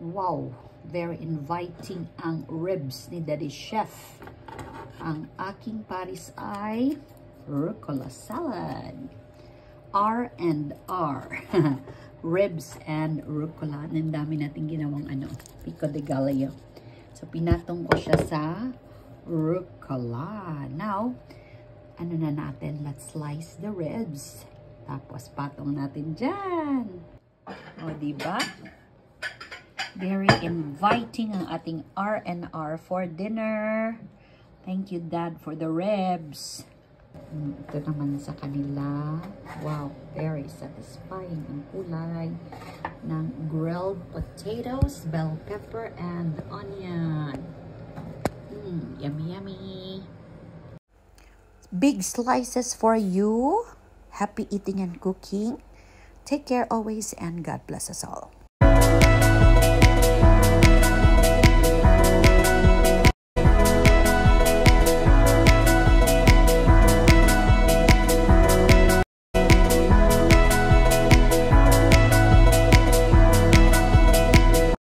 Wow, very inviting ang ribs ni Daddy Chef. Ang aking paris ay rucola salad. R&R. Ribs and rucola. Ang dami natin ginawang pico de gallo. So, pinatong ko siya sa rucola. Now, na natin? Let's slice the ribs. Tapos, patong natin dyan. O, diba? Very inviting ang ating R&R for dinner. Thank you, Dad, for the ribs. Ito naman sa kanila. Wow, very satisfying ang kulay ng grilled potatoes, bell pepper, and onion. Yummy, yummy. Big slices for you. Happy eating and cooking. Take care always, and God bless us all.